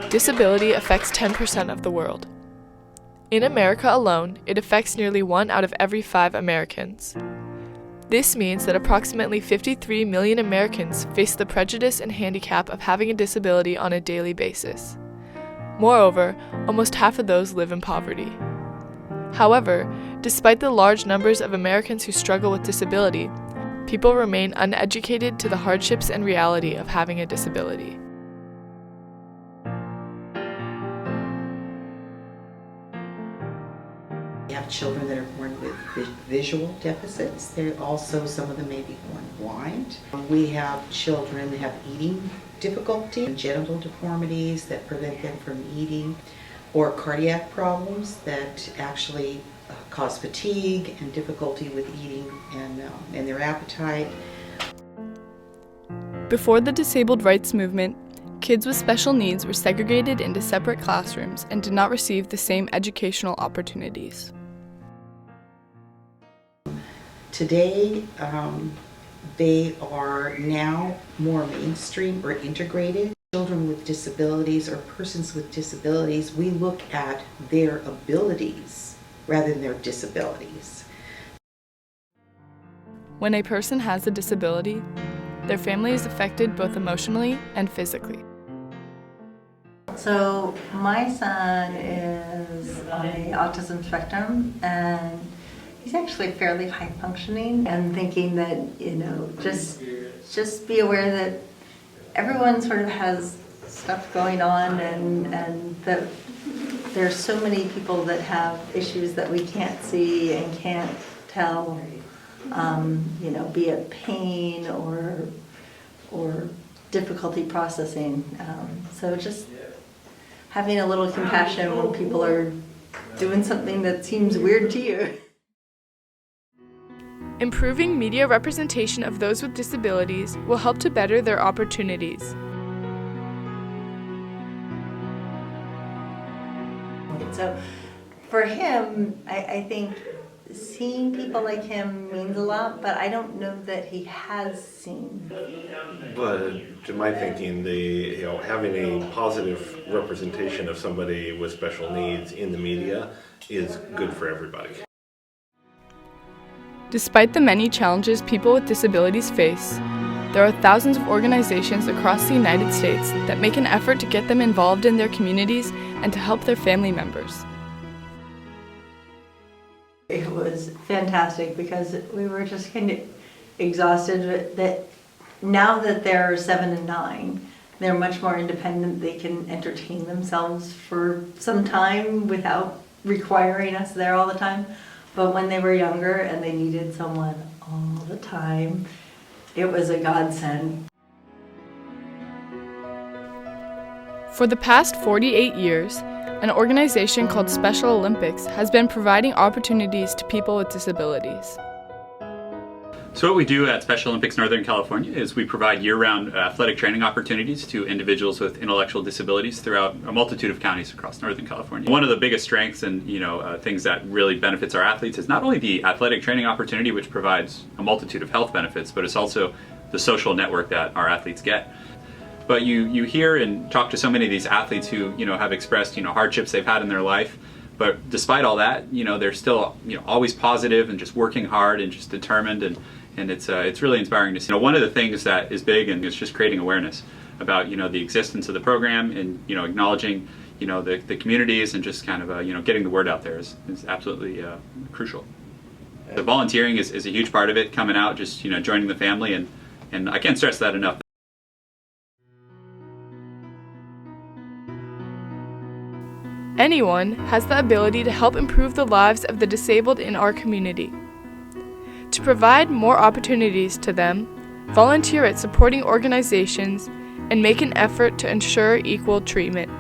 Disability affects 10% of the world. In America alone, it affects nearly 1 out of every 5 Americans. This means that approximately 53 million Americans face the prejudice and handicap of having a disability on a daily basis. Moreover, almost half of those live in poverty. However, despite the large numbers of Americans who struggle with disability, people remain uneducated to the hardships and reality of having a disability. We have children that are born with visual deficits. There also, some of them may be born blind. We have children that have eating difficulty, genital deformities that prevent them from eating, or cardiac problems that actually cause fatigue and difficulty with eating and their appetite. Before the disabled rights movement, kids with special needs were segregated into separate classrooms and did not receive the same educational opportunities. Today, they are now more mainstream or integrated. Children with disabilities or persons with disabilities, we look at their abilities rather than their disabilities. When a person has a disability, their family is affected both emotionally and physically. So my son is on the autism spectrum, and he's actually fairly high functioning, and thinking that, just be aware that everyone sort of has stuff going on, and that there's so many people that have issues that we can't see and can't tell, be it pain or difficulty processing. So just having a little compassion when people are doing something that seems weird to you. Improving media representation of those with disabilities will help to better their opportunities. So for him, I think seeing people like him means a lot, but I don't know that he has seen. But to my thinking, having a positive representation of somebody with special needs in the media is good for everybody. Despite the many challenges people with disabilities face, there are thousands of organizations across the United States that make an effort to get them involved in their communities and to help their family members. It was fantastic because we were just kind of exhausted that now that they're 7 and 9, they're much more independent. They can entertain themselves for some time without requiring us there all the time. But when they were younger and they needed someone all the time, it was a godsend. For the past 48 years, an organization called Special Olympics has been providing opportunities to people with disabilities. So what we do at Special Olympics Northern California is we provide year-round athletic training opportunities to individuals with intellectual disabilities throughout a multitude of counties across Northern California. One of the biggest strengths and things that really benefits our athletes is not only the athletic training opportunity, which provides a multitude of health benefits, but it's also the social network that our athletes get. But you hear and talk to so many of these athletes who have expressed hardships they've had in their life. But despite all that, they're still always positive and just working hard and just determined, and it's really inspiring to see. One of the things that is big and it's just creating awareness about the existence of the program and acknowledging the communities and just kind of getting the word out there is absolutely crucial. The volunteering is a huge part of it. Coming out, just joining the family, and I can't stress that enough. Anyone has the ability to help improve the lives of the disabled in our community. To provide more opportunities to them, volunteer at supporting organizations, and make an effort to ensure equal treatment.